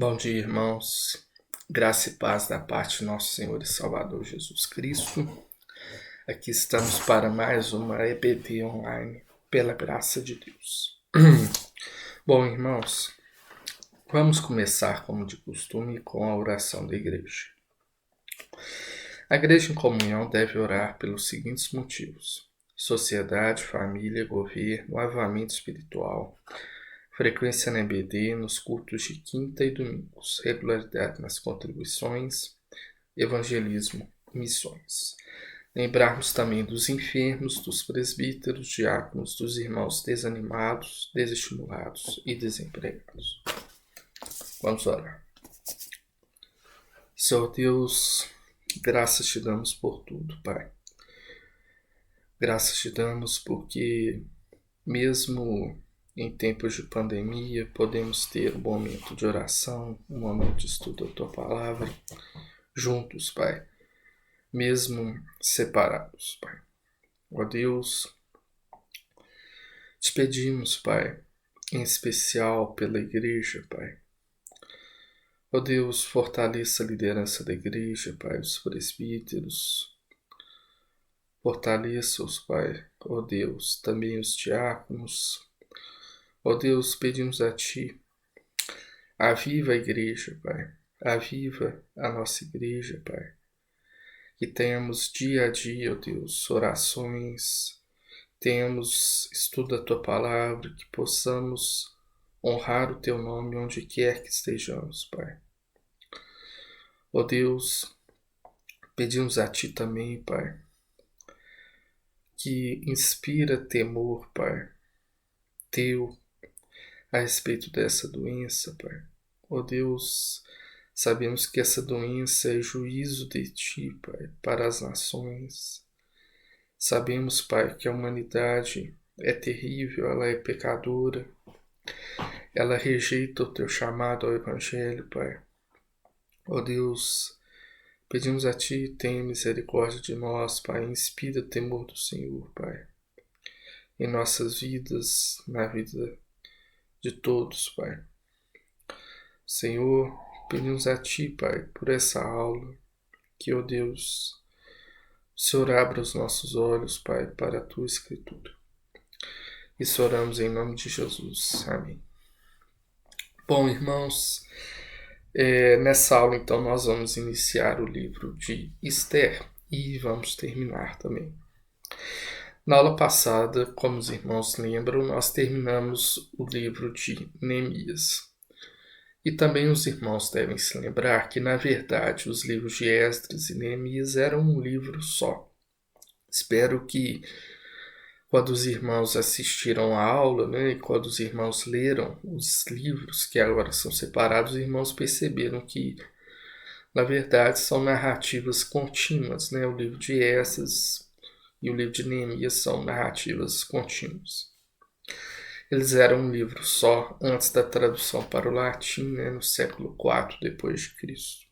Bom dia, irmãos. Graça e paz da parte de nosso Senhor e Salvador Jesus Cristo. Aqui estamos para mais uma EBD online, pela graça de Deus. Bom, irmãos, vamos começar, como de costume, com a oração da igreja. A igreja em comunhão deve orar pelos seguintes motivos: sociedade, família, governo, avivamento espiritual, frequência na EBD, nos cultos de quinta e domingos, regularidade nas contribuições, evangelismo, missões. Lembrarmos também dos enfermos, dos presbíteros, diáconos, dos irmãos desanimados, desestimulados e desempregados. Vamos orar. Senhor Deus, graças te damos por tudo, Pai. Graças te damos porque, mesmo em tempos de pandemia, podemos ter um momento de oração, um momento de estudo da Tua Palavra, juntos, Pai, mesmo separados, Pai. Ó Deus, te pedimos, Pai, em especial pela igreja, Pai. Ó Deus, fortaleça a liderança da igreja, Pai, os presbíteros. Fortaleça-os, Pai, ó Deus, também os diáconos. Ó Deus, pedimos a Ti, aviva a igreja, Pai. Aviva a nossa igreja, Pai. Que tenhamos dia a dia, ó Deus, orações, tenhamos estudo da Tua Palavra, que possamos honrar o Teu nome onde quer que estejamos, Pai. Ó Deus, pedimos a Ti também, Pai, que inspira temor, Pai, Teu, a respeito dessa doença, Pai. Ó Deus, sabemos que essa doença é juízo de Ti, Pai, para as nações. Sabemos, Pai, que a humanidade é terrível, ela é pecadora, ela rejeita o Teu chamado ao Evangelho, Pai. Ó Deus, pedimos a Ti, tenha misericórdia de nós, Pai, inspira o temor do Senhor, Pai, em nossas vidas, na vida de todos, Pai. Senhor, pedimos a Ti, Pai, por essa aula, que, ó Deus, o Senhor abra os nossos olhos, Pai, para a Tua Escritura. Isso oramos em nome de Jesus. Amém. Bom, irmãos, nessa aula, então, nós vamos iniciar o livro de Esther e vamos terminar também. Na aula passada, como os irmãos lembram, nós terminamos o livro de Neemias. E também os irmãos devem se lembrar que, na verdade, os livros de Esdras e Neemias eram um livro só. Espero que, quando os irmãos assistiram à aula, e quando os irmãos leram os livros, que agora são separados, os irmãos perceberam que, na verdade, são narrativas contínuas. O livro de Esdras e o livro de Neemias são narrativas contínuas. Eles eram um livro só antes da tradução para o latim, no século IV depois de Cristo.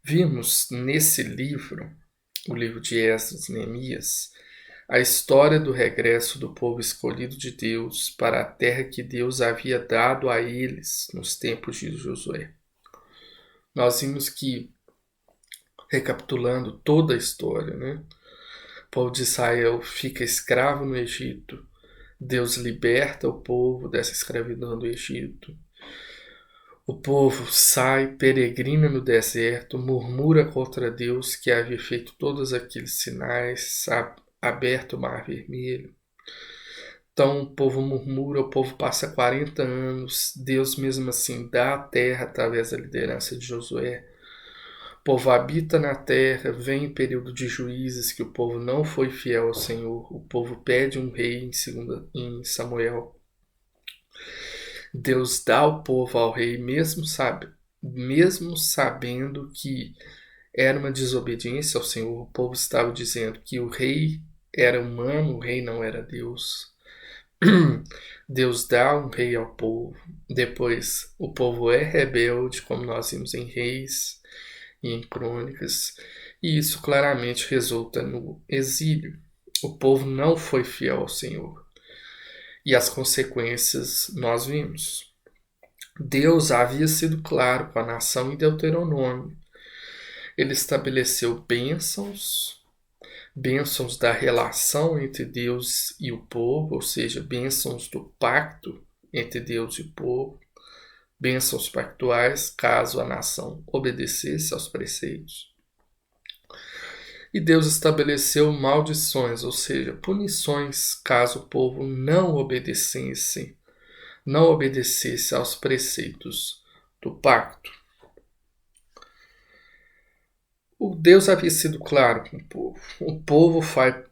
Vimos nesse livro, o livro de Esdras e Neemias, a história do regresso do povo escolhido de Deus para a terra que Deus havia dado a eles nos tempos de Josué. Nós vimos que, recapitulando toda a história, o povo de Israel fica escravo no Egito. Deus liberta o povo dessa escravidão do Egito. O povo sai, peregrina no deserto, murmura contra Deus que havia feito todos aqueles sinais, aberto o Mar Vermelho. Então o povo murmura, o povo passa 40 anos, Deus mesmo assim dá a terra através da liderança de Josué. O povo habita na terra, vem o período de juízes que o povo não foi fiel ao Senhor. O povo pede um rei em Samuel. Deus dá o povo ao rei, mesmo sabendo que era uma desobediência ao Senhor. O povo estava dizendo que o rei era humano, o rei não era Deus. Deus dá um rei ao povo. Depois o povo é rebelde, como nós vimos em Reis e em Crônicas, e isso claramente resulta no exílio. O povo não foi fiel ao Senhor, e as consequências nós vimos. Deus havia sido claro com a nação em Deuteronômio. Ele estabeleceu bênçãos da relação entre Deus e o povo, ou seja, bênçãos do pacto entre Deus e o povo, bênçãos pactuais caso a nação obedecesse aos preceitos. E Deus estabeleceu maldições, ou seja, punições caso o povo não obedecesse aos preceitos do pacto. O Deus havia sido claro com o povo. O povo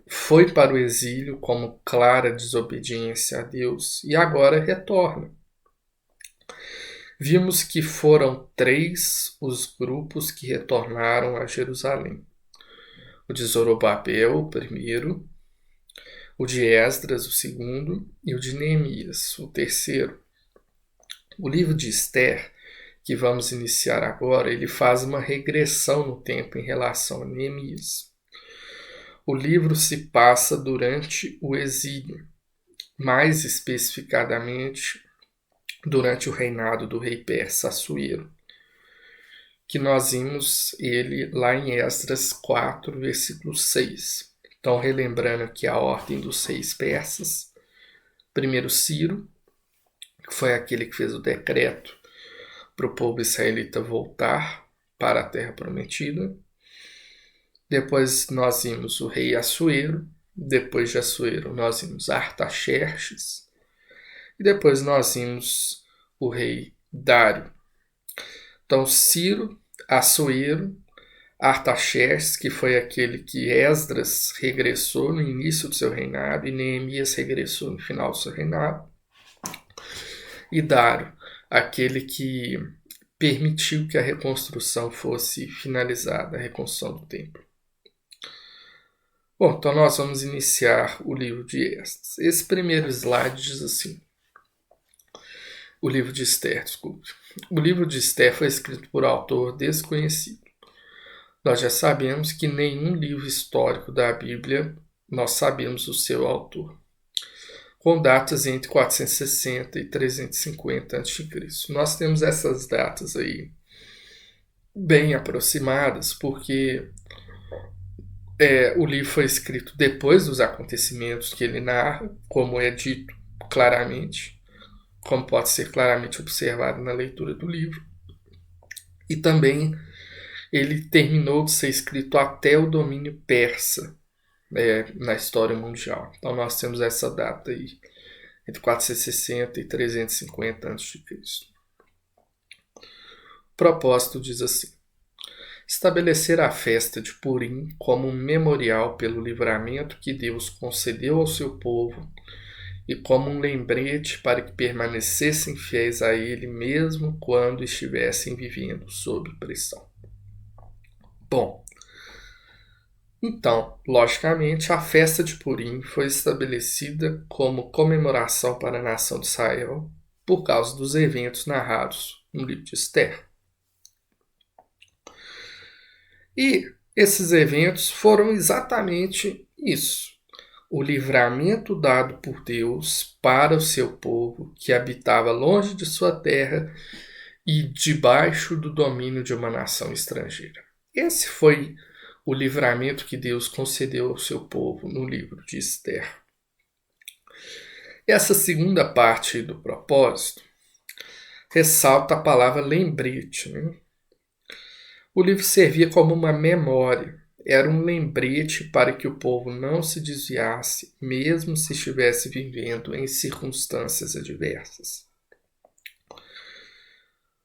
foi para o exílio como clara desobediência a Deus e agora retorna. Vimos que foram 3 os grupos que retornaram a Jerusalém. O de Zorobabel, o primeiro, o de Esdras, o segundo, e o de Neemias, o terceiro. O livro de Esther, que vamos iniciar agora, ele faz uma regressão no tempo em relação a Neemias. O livro se passa durante o exílio, mais especificadamente durante o reinado do rei persa Assuero, que nós vimos ele lá em Esdras 4, versículo 6. Então, relembrando aqui a ordem dos reis persas, primeiro Ciro, que foi aquele que fez o decreto para o povo israelita voltar para a terra prometida. Depois nós vimos o rei Assuero, depois de Assuero nós vimos Artaxerxes, e depois nós vimos o rei Dário. Então Ciro, Assuero, Artaxerxes, que foi aquele que Esdras regressou no início do seu reinado e Neemias regressou no final do seu reinado, e Dário, aquele que permitiu que a reconstrução fosse finalizada, a reconstrução do templo. Bom, então nós vamos iniciar o livro de Esdras. Esse primeiro slide diz assim, o livro de Esther, desculpe. O livro de Esther foi escrito por autor desconhecido. Nós já sabemos que nenhum livro histórico da Bíblia nós sabemos o seu autor, com datas entre 460 e 350 a.C. Nós temos essas datas aí bem aproximadas, porque o livro foi escrito depois dos acontecimentos que ele narra, como é dito claramente, como pode ser claramente observado na leitura do livro. E também ele terminou de ser escrito até o domínio persa na história mundial. Então nós temos essa data aí, entre 460 e 350 a.C. O propósito diz assim: estabelecer a festa de Purim como um memorial pelo livramento que Deus concedeu ao seu povo e como um lembrete para que permanecessem fiéis a Ele mesmo quando estivessem vivendo sob pressão. Bom, então, logicamente, a festa de Purim foi estabelecida como comemoração para a nação de Israel por causa dos eventos narrados no livro de Esther. E esses eventos foram exatamente isso: o livramento dado por Deus para o seu povo que habitava longe de sua terra e debaixo do domínio de uma nação estrangeira. Esse foi o livramento que Deus concedeu ao seu povo no livro de Esther. Essa segunda parte do propósito ressalta a palavra lembrete. O livro servia como uma memória, era um lembrete para que o povo não se desviasse, mesmo se estivesse vivendo em circunstâncias adversas.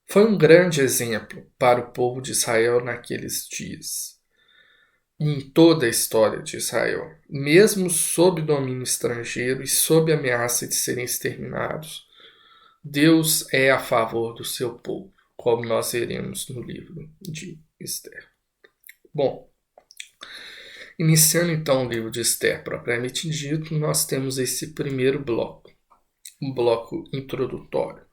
Foi um grande exemplo para o povo de Israel naqueles dias. Em toda a história de Israel, mesmo sob domínio estrangeiro e sob ameaça de serem exterminados, Deus é a favor do seu povo, como nós veremos no livro de Esther. Bom, iniciando então o livro de Esther propriamente dito, nós temos esse primeiro bloco, um bloco introdutório.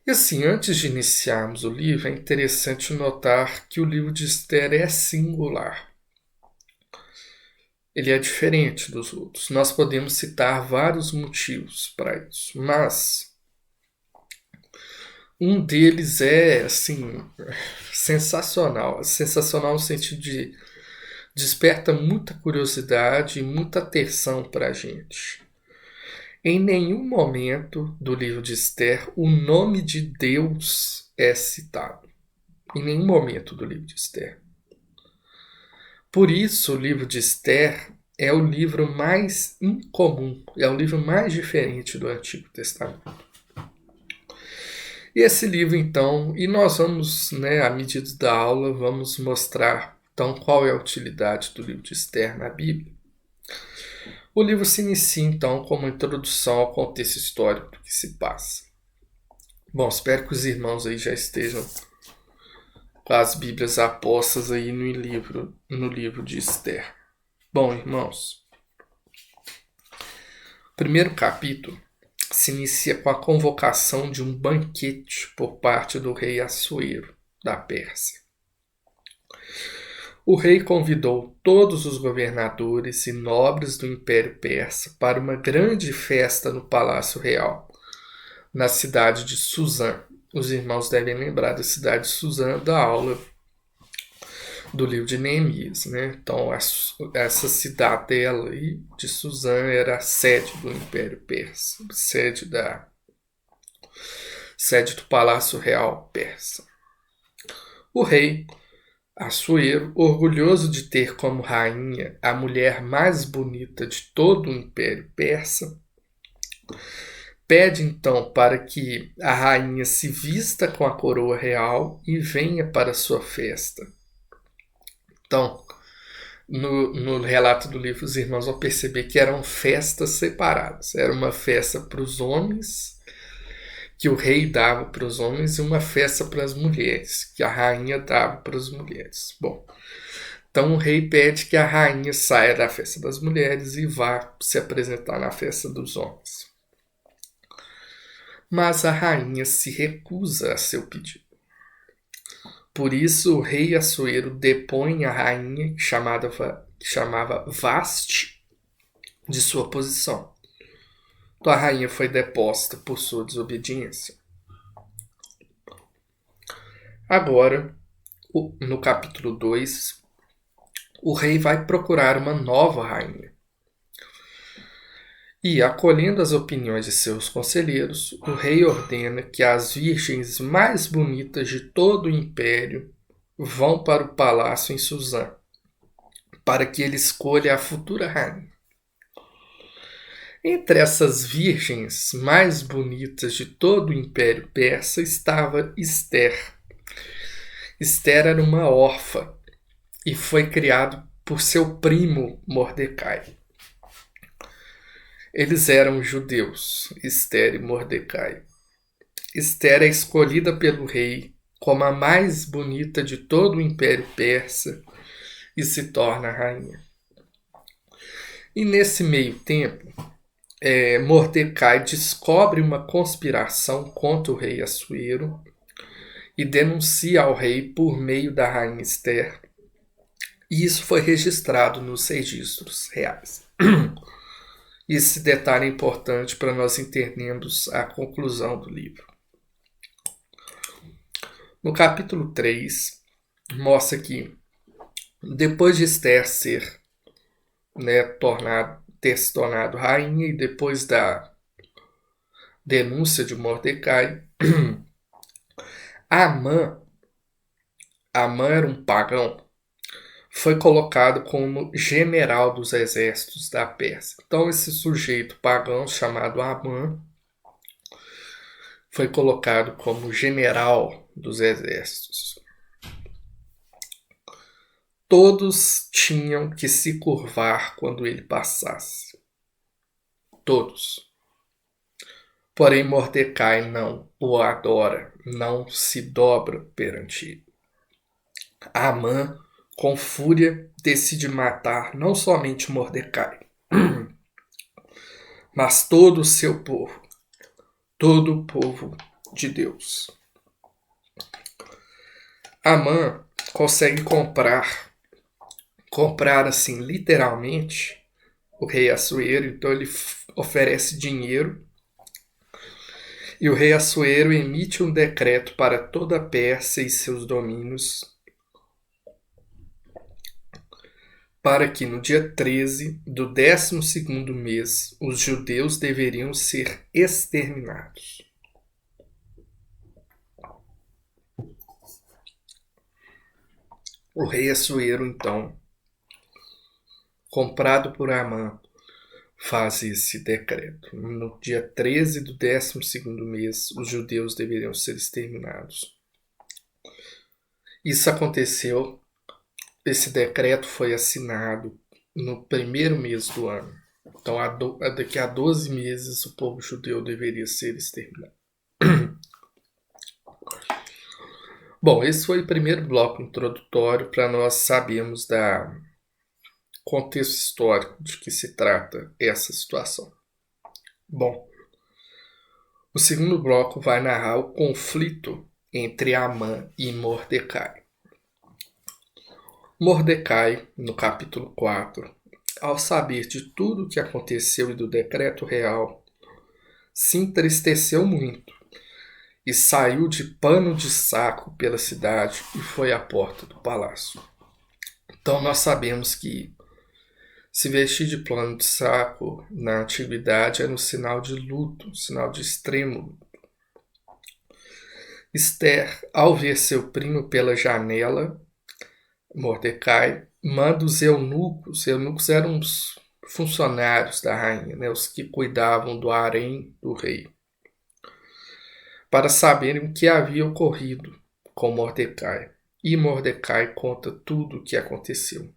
E assim, antes de iniciarmos o livro, é interessante notar que o livro de Esther é singular. Ele é diferente dos outros. Nós podemos citar vários motivos para isso, mas Um deles é, assim, sensacional. Sensacional no sentido de desperta muita curiosidade e muita atenção para a gente. Em nenhum momento do livro de Esther o nome de Deus é citado. Em nenhum momento do livro de Esther. Por isso, o livro de Esther é o livro mais incomum, é o livro mais diferente do Antigo Testamento. E esse livro, então, e nós vamos, à medida da aula, vamos mostrar, então, qual é a utilidade do livro de Esther na Bíblia. O livro se inicia, então, com uma introdução ao contexto histórico do que se passa. Bom, espero que os irmãos aí já estejam com as Bíblias apostas aí no livro de Esther. Bom, irmãos, o primeiro capítulo se inicia com a convocação de um banquete por parte do rei Assuero, da Pérsia. O rei convidou todos os governadores e nobres do Império Persa para uma grande festa no Palácio Real, na cidade de Suzã. Os irmãos devem lembrar da cidade de Suzã da aula do livro de Neemias, Então, essa cidadela aí de Suzã era a sede do Império Persa, sede do Palácio Real Persa. O rei Assuero, orgulhoso de ter como rainha a mulher mais bonita de todo o Império Persa, pede então para que a rainha se vista com a coroa real e venha para sua festa. Então, no relato do livro, os irmãos vão perceber que eram festas separadas. Era uma festa para os homens, que o rei dava para os homens, e uma festa para as mulheres, que a rainha dava para as mulheres. Bom, então o rei pede que a rainha saia da festa das mulheres e vá se apresentar na festa dos homens. Mas a rainha se recusa a seu pedido. Por isso o rei Assuero depõe a rainha, que chamava Vaste, de sua posição. Então a rainha foi deposta por sua desobediência. Agora, no capítulo 2, o rei vai procurar uma nova rainha. E, acolhendo as opiniões de seus conselheiros, o rei ordena que as virgens mais bonitas de todo o império vão para o palácio em Suzã, para que ele escolha a futura rainha. Entre essas virgens mais bonitas de todo o Império Persa estava Esther. Esther era uma órfã e foi criada por seu primo Mordecai. Eles eram judeus, Esther e Mordecai. Esther é escolhida pelo rei como a mais bonita de todo o Império Persa e se torna rainha. E nesse meio tempo, Mordecai descobre uma conspiração contra o rei Assuero e denuncia ao rei por meio da rainha Esther. E isso foi registrado nos registros reais. Esse detalhe é importante para nós entendermos a conclusão do livro. No capítulo 3, mostra que depois de Esther ter se tornado rainha e depois da denúncia de Mordecai, Amã era um pagão, foi colocado como general dos exércitos da Pérsia. Então esse sujeito pagão chamado Amã foi colocado como general dos exércitos. Todos tinham que se curvar quando ele passasse. Todos. Porém, Mordecai não o adora, não se dobra perante ele. Amã, com fúria, decide matar não somente Mordecai, mas todo o seu povo, todo o povo de Deus. Amã consegue comprar assim, literalmente, o rei Assuero. Então ele oferece dinheiro E o rei Assuero emite um decreto para toda a Pérsia e seus domínios, para que no dia 13 do 12º mês os judeus deveriam ser exterminados. O rei Assuero, então, comprado por Amã, faz esse decreto. No dia 13 do 12º mês, os judeus deveriam ser exterminados. Isso aconteceu, esse decreto foi assinado no primeiro mês do ano. Então, daqui a 12 meses, o povo judeu deveria ser exterminado. Bom, esse foi o primeiro bloco introdutório para nós sabermos da contexto histórico de que se trata essa situação. Bom, o segundo bloco vai narrar o conflito entre Amã e Mordecai. Mordecai, no capítulo 4, ao saber de tudo o que aconteceu e do decreto real, se entristeceu muito e saiu de pano de saco pela cidade e foi à porta do palácio. Então nós sabemos que se vestir de pano de saco na antiguidade era um sinal de luto, um sinal de extremo luto. Esther, ao ver seu primo pela janela, Mordecai, manda os eunucos. Os eunucos eram os funcionários da rainha, né, os que cuidavam do harém do rei, para saberem o que havia ocorrido com Mordecai. E Mordecai conta tudo o que aconteceu.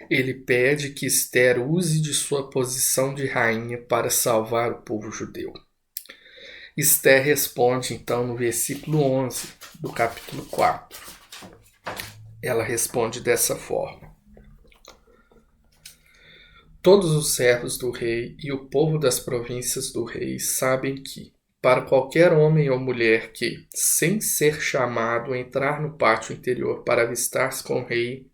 Ele pede que Esther use de sua posição de rainha para salvar o povo judeu. Esther responde então no versículo 11 do capítulo 4. Ela responde dessa forma: todos os servos do rei e o povo das províncias do rei sabem que, para qualquer homem ou mulher que, sem ser chamado, entrar no pátio interior para avistar-se com o rei,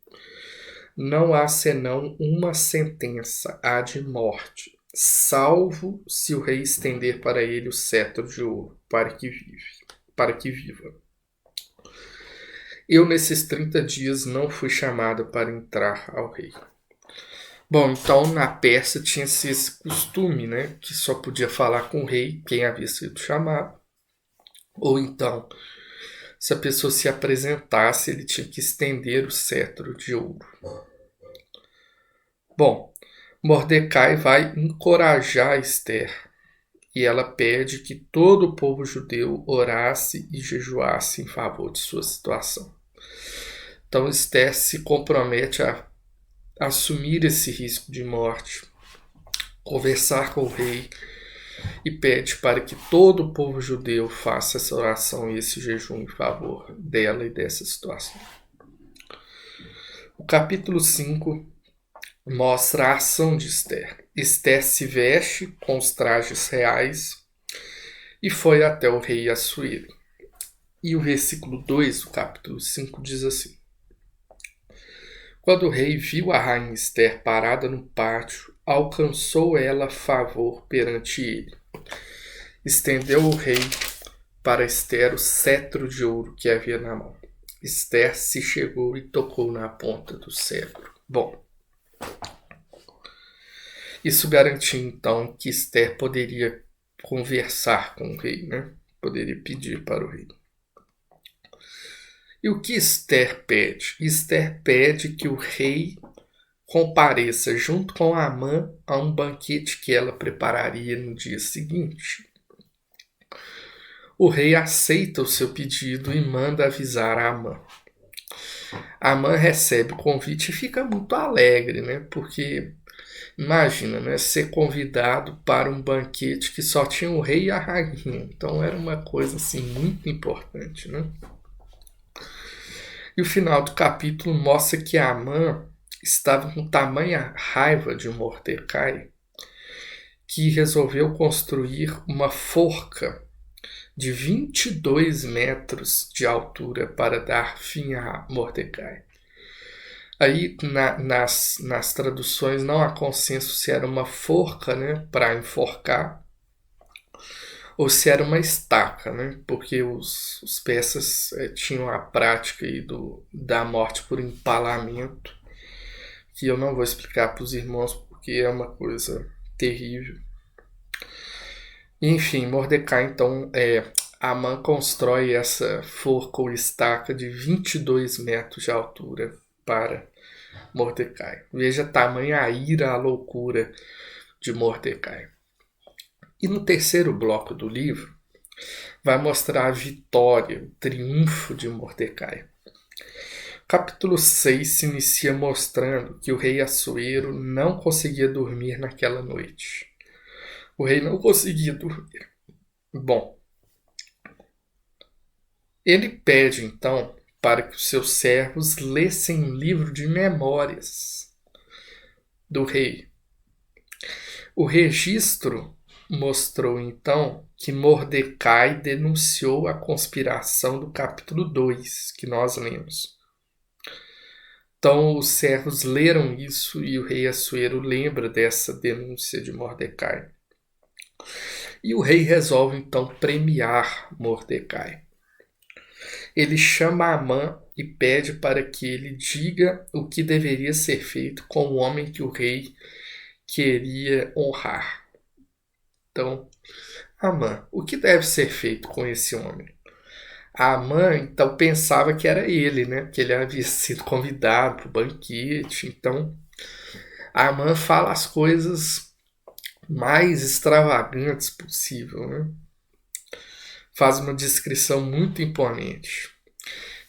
não há senão uma sentença, a de morte, salvo se o rei estender para ele o cetro de ouro, para que viva. Eu, nesses 30 dias, não fui chamada para entrar ao rei. Bom, então na Pérsia tinha-se esse costume, né, que só podia falar com o rei quem havia sido chamado. Ou então, se a pessoa se apresentasse, ele tinha que estender o cetro de ouro. Bom, Mordecai vai encorajar Esther e ela pede que todo o povo judeu orasse e jejuasse em favor de sua situação. Então Esther se compromete a assumir esse risco de morte, conversar com o rei e pede para que todo o povo judeu faça essa oração e esse jejum em favor dela e dessa situação. O capítulo 5 mostra a ação de Esther. Esther se veste com os trajes reais e foi até o rei Assuero. E o versículo 2 do capítulo 5 diz assim: quando o rei viu a rainha Esther parada no pátio, alcançou ela favor perante ele. Estendeu o rei para Esther o cetro de ouro que havia na mão. Esther se chegou e tocou na ponta do cetro. Bom, isso garantia então que Esther poderia conversar com o rei, né? Poderia pedir para o rei. E o que Esther pede? Esther pede que o rei compareça junto com Amã a um banquete que ela prepararia no dia seguinte. O rei aceita o seu pedido e manda avisar a Amã. Amã recebe o convite e fica muito alegre, né? Porque imagina, né, ser convidado para um banquete que só tinha o rei e a rainha. Então era uma coisa assim muito importante, né? E o final do capítulo mostra que Amã estava com tamanha raiva de Mordecai que resolveu construir uma forca de 22 metros de altura para dar fim a Mordecai. Aí nas traduções não há consenso se era uma forca, né, para enforcar, ou se era uma estaca, né? Porque os persas tinham a prática aí da morte por empalamento, que eu não vou explicar para os irmãos porque é uma coisa terrível. Enfim, Mordecai então Amã constrói essa forca ou estaca de 22 metros de altura para Mordecai. Veja tamanha a ira, a loucura de Mordecai. E no terceiro bloco do livro, vai mostrar a vitória, o triunfo de Mordecai. Capítulo 6 se inicia mostrando que o rei Assuero não conseguia dormir naquela noite. O rei não conseguia dormir. Bom, ele pede então para que os seus servos lessem um livro de memórias do rei. O registro mostrou então que Mordecai denunciou a conspiração do capítulo 2, que nós lemos. Então os servos leram isso e o rei Assuero lembra dessa denúncia de Mordecai. E o rei resolve então premiar Mordecai. Ele chama Amã e pede para que ele diga o que deveria ser feito com o homem que o rei queria honrar. Então, Amã, o que deve ser feito com esse homem? Amã, então, pensava que era ele, né? Que ele havia sido convidado para o banquete. Então, Amã fala as coisas mais extravagantes possível, né? Faz uma descrição muito imponente.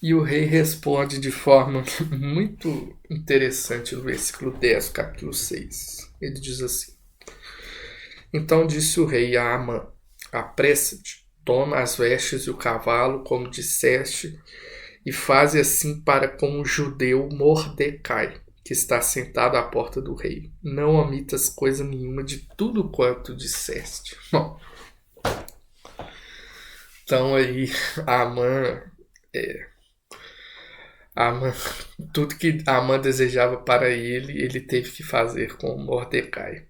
E o rei responde de forma muito interessante no versículo 10, capítulo 6. Ele diz assim: Então disse o rei a Amã: Apressa-te, toma as vestes e o cavalo, como disseste, e faze assim para com o judeu Mordecai, que está sentado à porta do rei. Não omitas coisa nenhuma de tudo quanto disseste. Bom, então aí Amã, tudo que Amã desejava para ele, ele teve que fazer com Mordecai.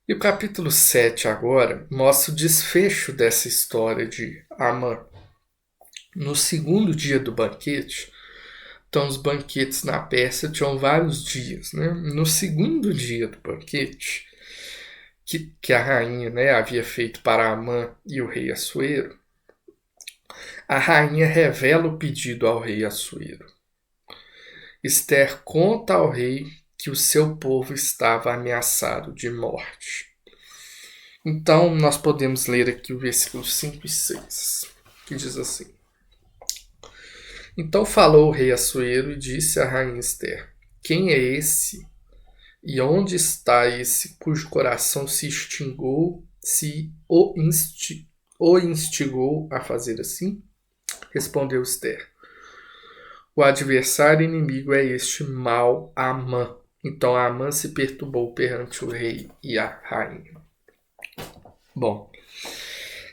E o capítulo 7 agora mostra o desfecho dessa história de Amã. No segundo dia do banquete, então os banquetes na Pérsia tinham vários dias, né? No segundo dia do banquete, que a rainha, né, havia feito para Amã e o rei Assuero, a rainha revela o pedido ao rei Assuero. Esther conta ao rei que o seu povo estava ameaçado de morte. Então, nós podemos ler aqui o versículo 5 e 6, que diz assim: Então falou o rei Assuero e disse à rainha Esther: Quem é esse? E onde está esse cujo coração se o instigou a fazer assim? Respondeu Esther: O adversário inimigo é este mau Amã. Então Amã se perturbou perante o rei e a rainha. Bom,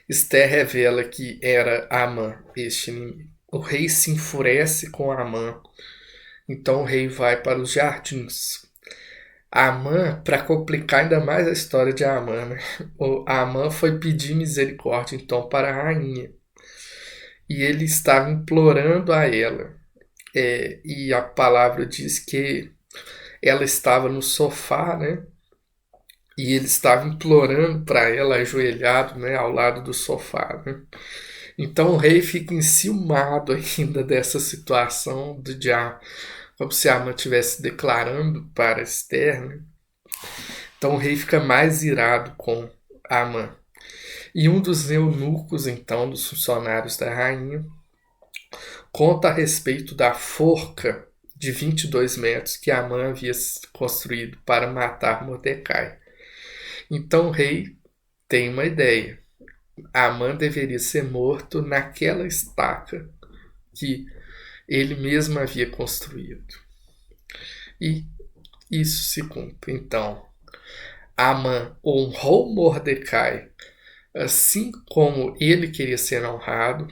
Esther revela que era Amã este inimigo. O rei se enfurece com Amã. Então o rei vai para os jardins. Amã, para complicar ainda mais a história de Amã, né? Amã foi pedir misericórdia então para a rainha. E ele estava implorando a ela. E a palavra diz que ela estava no sofá, né? E ele estava implorando para ela, ajoelhado, né, ao lado do sofá, né? Então o rei fica enciumado ainda dessa situação como se Amã estivesse declarando para Esther, né? Então o rei fica mais irado com Amã. E um dos eunucos, então, dos funcionários da rainha, conta a respeito da forca de 22 metros que Amã havia construído para matar Mordecai. Então o rei tem uma ideia. Amã deveria ser morto naquela estaca que ele mesmo havia construído. E isso se cumpre. Então, Amã honrou Mordecai assim como ele queria ser honrado,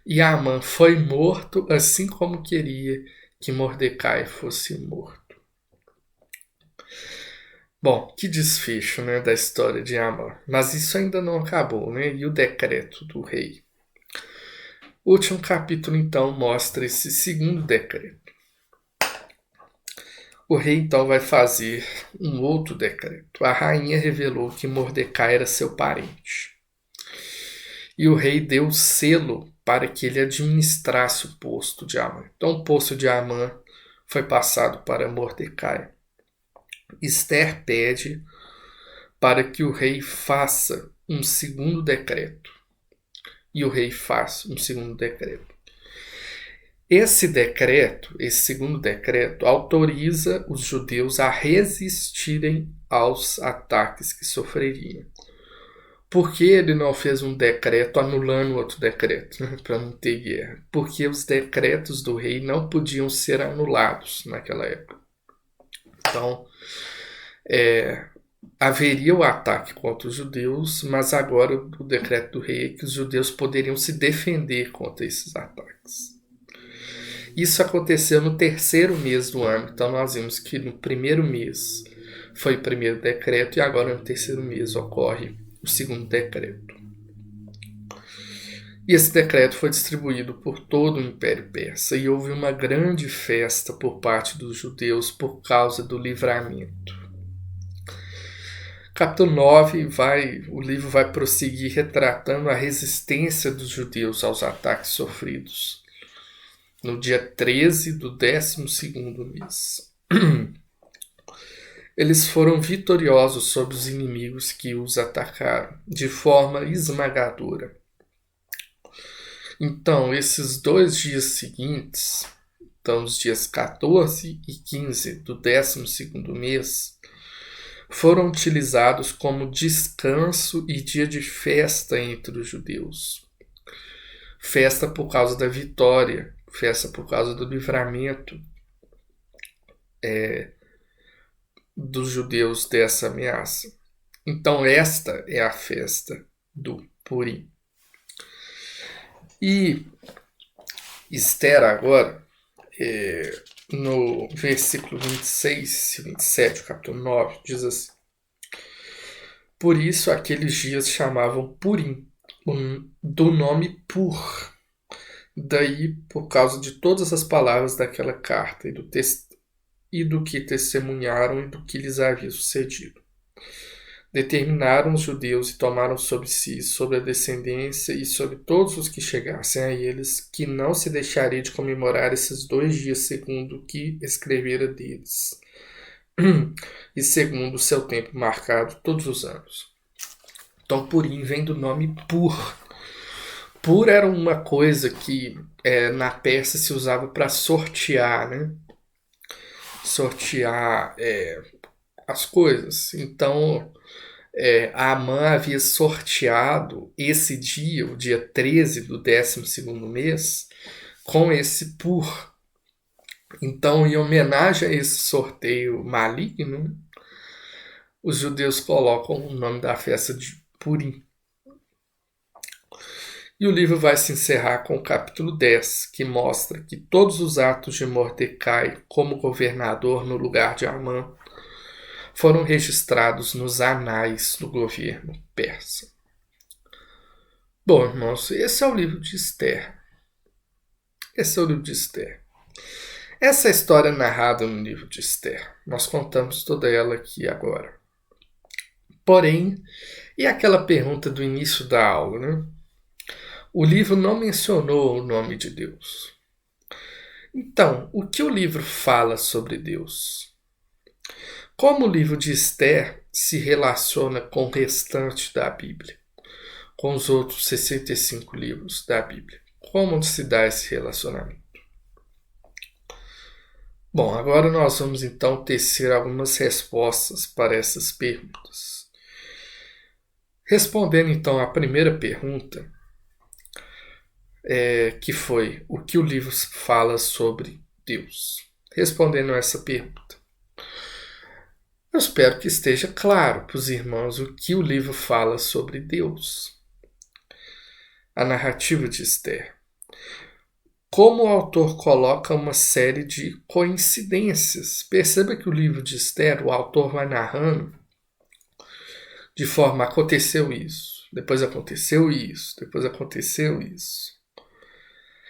e Amã foi morto assim como queria que Mordecai fosse morto. Bom, que desfecho, né, da história de Amã. Mas isso ainda não acabou, né? E o decreto do rei? O último capítulo, então, mostra esse segundo decreto. O rei, então, vai fazer um outro decreto. A rainha revelou que Mordecai era seu parente. E o rei deu o selo para que ele administrasse o posto de Amã. Então, o posto de Amã foi passado para Mordecai. Esther pede para que o rei faça um segundo decreto. E o rei faz um segundo decreto. Esse decreto, esse segundo decreto, autoriza os judeus a resistirem aos ataques que sofreriam. Por que ele não fez um decreto anulando outro decreto, para não ter guerra? Porque os decretos do rei não podiam ser anulados naquela época. Então, haveria o ataque contra os judeus, mas agora o decreto do rei é que os judeus poderiam se defender contra esses ataques. Isso aconteceu no terceiro mês do ano, então nós vimos que no primeiro mês foi o primeiro decreto e agora no terceiro mês ocorre o segundo decreto. E esse decreto foi distribuído por todo o Império Persa e houve uma grande festa por parte dos judeus por causa do livramento. Capítulo 9, o livro vai prosseguir retratando a resistência dos judeus aos ataques sofridos no dia 13 do 12º mês. Eles foram vitoriosos sobre os inimigos que os atacaram de forma esmagadora. Então, esses 2 dias seguintes, então os dias 14 e 15 do 12º mês, foram utilizados como descanso e dia de festa entre os judeus. Festa por causa da vitória, festa por causa do livramento dos judeus dessa ameaça. Então esta é a festa do Purim. E Esther agora, no versículo 26 e 27, capítulo 9, diz assim: Por isso aqueles dias chamavam Purim, do nome Pur. Daí, por causa de todas as palavras daquela carta e do que testemunharam e do que lhes havia sucedido. Determinaram os judeus e tomaram sobre si, sobre a descendência e sobre todos os que chegassem a eles, que não se deixaria de comemorar esses 2 dias segundo o que escrevera deles, e segundo o seu tempo marcado todos os anos. Então, Purim vem do nome Pur. Pur era uma coisa que na Pérsia se usava para sortear, né? Sortear as coisas. Então, Amã havia sorteado esse dia, o dia 13 do 12º mês, com esse Pur. Então, em homenagem a esse sorteio maligno, os judeus colocam o nome da festa de Purim. E o livro vai se encerrar com o capítulo 10, que mostra que todos os atos de Mordecai como governador no lugar de Amã foram registrados nos anais do governo persa. Bom, irmãos, esse é o livro de Esther. Esse é o livro de Esther. Essa história é narrada no livro de Esther. Nós contamos toda ela aqui agora. Porém, e aquela pergunta do início da aula, né? O livro não mencionou o nome de Deus. Então, o que o livro fala sobre Deus? Como o livro de Esther se relaciona com o restante da Bíblia? Com os outros 65 livros da Bíblia? Como se dá esse relacionamento? Bom, agora nós vamos então tecer algumas respostas para essas perguntas. Respondendo então à primeira pergunta, que foi o que o livro fala sobre Deus. Respondendo a essa pergunta, eu espero que esteja claro para os irmãos o que o livro fala sobre Deus. A narrativa de Esther. como o autor coloca uma série de coincidências. Perceba que o livro de Esther, o autor vai narrando de forma aconteceu isso, depois aconteceu isso, depois aconteceu isso.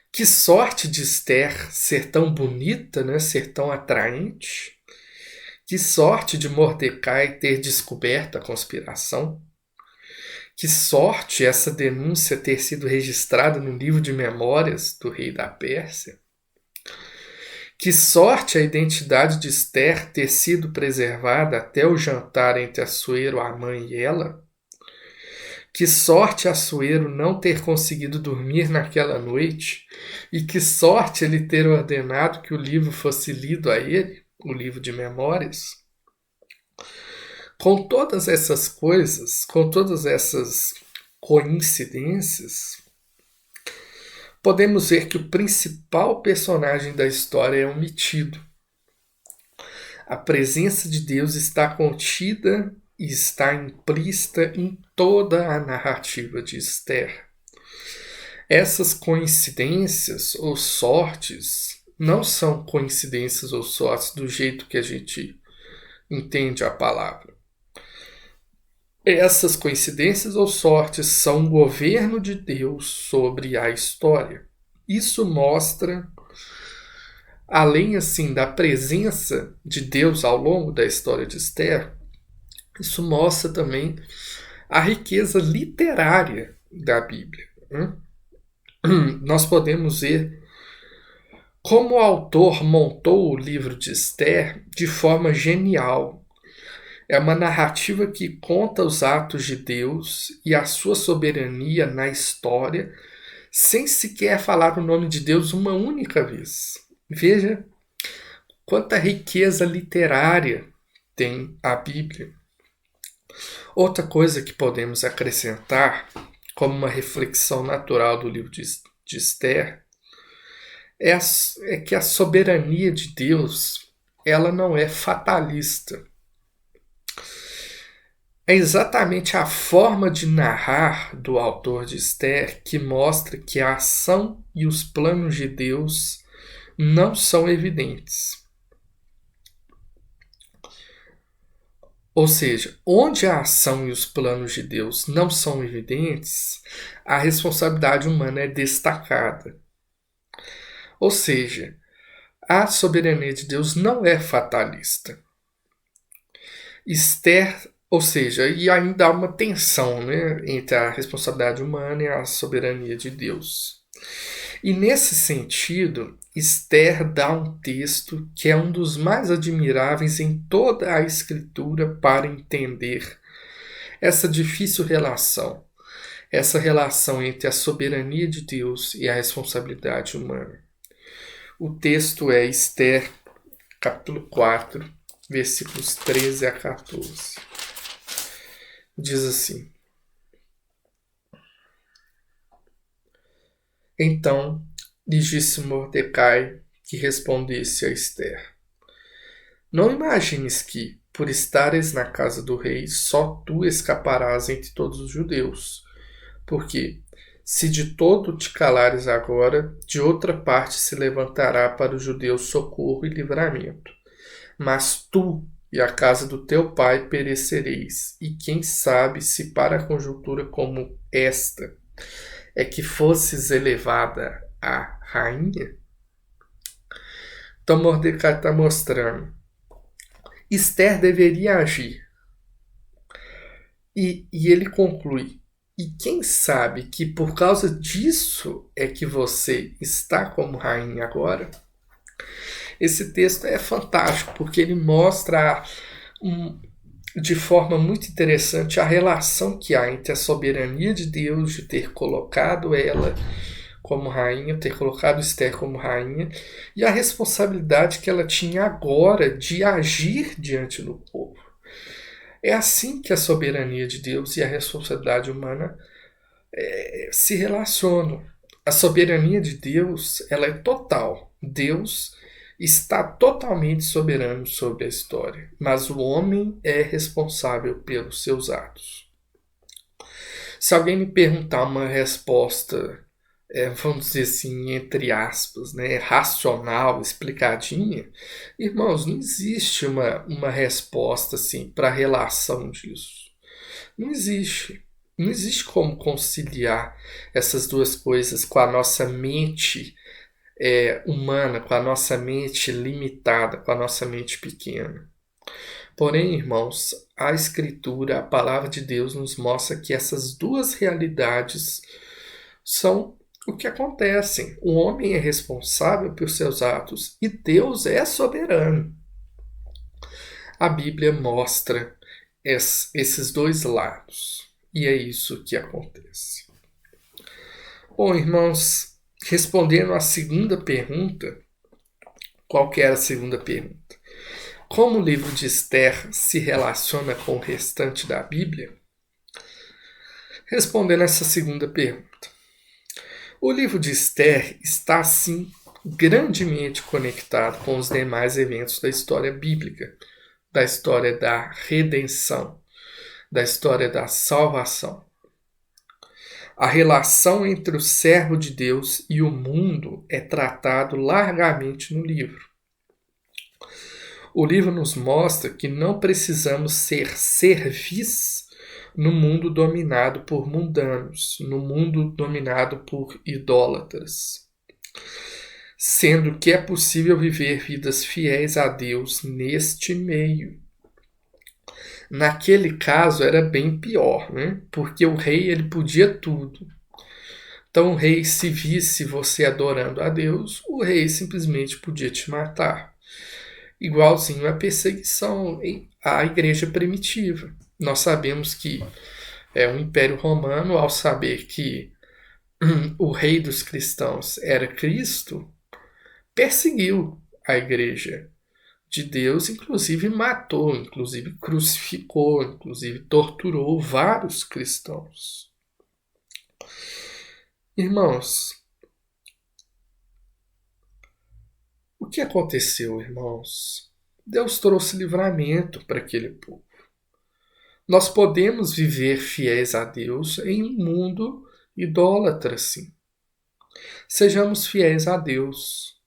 Que sorte de Esther ser tão bonita, né? Ser tão atraente. Que sorte de Mordecai ter descoberto a conspiração. Que sorte essa denúncia ter sido registrada no livro de memórias do rei da Pérsia. Que sorte a identidade de Esther ter sido preservada até o jantar entre Assuero, Amã e ela. Que sorte Assuero não ter conseguido dormir naquela noite, e que sorte ele ter ordenado que o livro fosse lido a ele, o livro de memórias. Com todas essas coisas, com todas essas coincidências, podemos ver que o principal personagem da história é omitido. A presença de Deus está contida e está implícita em toda a narrativa de Esther. Essas coincidências ou sortes não são coincidências ou sortes do jeito que a gente entende a palavra. Essas coincidências ou sortes são o governo de Deus sobre a história. Isso mostra, além assim da presença de Deus ao longo da história de Esther, isso mostra também a riqueza literária da Bíblia. Nós podemos ver como o autor montou o livro de Esther de forma genial. É uma narrativa que conta os atos de Deus e a sua soberania na história, sem sequer falar o nome de Deus uma única vez. Veja quanta riqueza literária tem a Bíblia. Outra coisa que podemos acrescentar, como uma reflexão natural do livro de Esther, é que a soberania de Deus ela não é fatalista. É exatamente a forma de narrar do autor de Esther que mostra que a ação e os planos de Deus não são evidentes. Ou seja, onde a ação e os planos de Deus não são evidentes, a responsabilidade humana é destacada. Ou seja, a soberania de Deus não é fatalista. Esther, ou seja, e ainda há uma tensão, né, entre a responsabilidade humana e a soberania de Deus. E nesse sentido, Esther dá um texto que é um dos mais admiráveis em toda a Escritura para entender essa difícil relação, essa relação entre a soberania de Deus e a responsabilidade humana. O texto é Esther, capítulo 4, versículos 13 a 14. Diz assim: Então lhe disse Mordecai que respondesse a Esther: Não imagines que, por estares na casa do rei, só tu escaparás entre todos os judeus. Porque, se de todo te calares agora, de outra parte se levantará para os judeus socorro e livramento. Mas tu e a casa do teu pai perecereis, e quem sabe se para a conjuntura como esta é que fosses elevada a rainha? Então Mordecai está mostrando. Esther deveria agir. E ele conclui. E quem sabe que por causa disso é que você está como rainha agora? Esse texto é fantástico, porque ele mostra de forma muito interessante a relação que há entre a soberania de Deus de ter colocado ela como rainha, ter colocado Esther como rainha, e a responsabilidade que ela tinha agora de agir diante do povo. É assim que a soberania de Deus e a responsabilidade humana se relacionam. A soberania de Deus ela é total. Deus está totalmente soberano sobre a história, mas o homem é responsável pelos seus atos. Se alguém me perguntar uma resposta vamos dizer assim, entre aspas, né, racional, explicadinha, irmãos, não existe uma resposta assim para a relação disso. Não existe. Não existe como conciliar essas duas coisas com a nossa mente humana, com a nossa mente limitada, com a nossa mente pequena. Porém, irmãos, a Escritura, a palavra de Deus, nos mostra que essas duas realidades são o que acontecem. O homem é responsável por seus atos e Deus é soberano. A Bíblia mostra esses dois lados. E é isso que acontece. Bom, irmãos, respondendo à segunda pergunta, qual que era a segunda pergunta? Como o livro de Esther se relaciona com o restante da Bíblia? Respondendo essa segunda pergunta, o livro de Esther está, sim, grandemente conectado com os demais eventos da história bíblica, da história da redenção, da história da salvação. A relação entre o servo de Deus e o mundo é tratado largamente no livro. O livro nos mostra que não precisamos ser servis no mundo dominado por mundanos, no mundo dominado por idólatras, sendo que é possível viver vidas fiéis a Deus neste meio. Naquele caso era bem pior, né? Porque o rei ele podia tudo. Então o rei, se visse você adorando a Deus, o rei simplesmente podia te matar. Igualzinho a perseguição à igreja primitiva. Nós sabemos que o Império Romano, ao saber que o rei dos cristãos era Cristo, perseguiu a igreja de Deus, inclusive matou, inclusive crucificou, inclusive torturou vários cristãos. Irmãos, o que aconteceu, irmãos? Deus trouxe livramento para aquele povo. Nós podemos viver fiéis a Deus em um mundo idólatra, sim. Sejamos fiéis a Deus.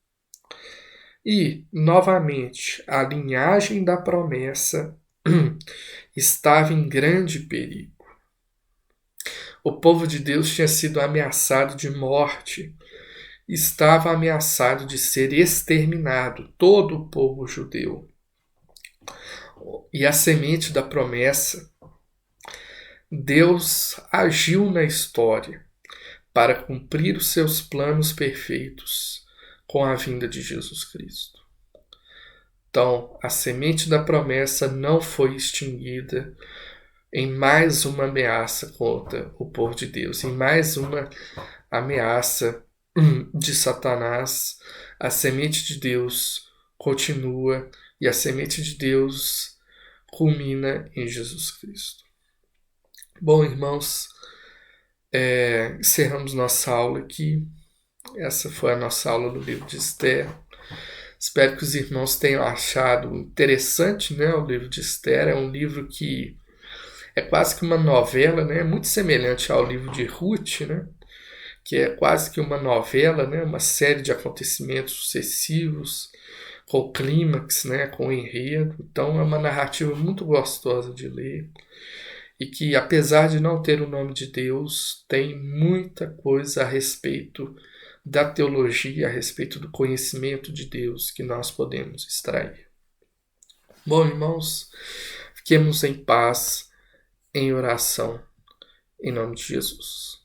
E, novamente, a linhagem da promessa estava em grande perigo. O povo de Deus tinha sido ameaçado de morte, estava ameaçado de ser exterminado, todo o povo judeu. E a semente da promessa, Deus agiu na história para cumprir os seus planos perfeitos com a vinda de Jesus Cristo. Então, a semente da promessa não foi extinguida em mais uma ameaça contra o povo de Deus, em mais uma ameaça de Satanás. A semente de Deus continua e a semente de Deus culmina em Jesus Cristo. Bom, irmãos, encerramos nossa aula aqui. Essa foi a nossa aula do livro de Esther. Espero que os irmãos tenham achado interessante, né, o livro de Esther. É um livro que é quase que uma novela, né, muito semelhante ao livro de Ruth, né, que é quase que uma novela, né, uma série de acontecimentos sucessivos, com clímax, né, com enredo. Então é uma narrativa muito gostosa de ler e que, apesar de não ter o nome de Deus, tem muita coisa a respeito da teologia, a respeito do conhecimento de Deus que nós podemos extrair. Bom, irmãos, fiquemos em paz, em oração, em nome de Jesus.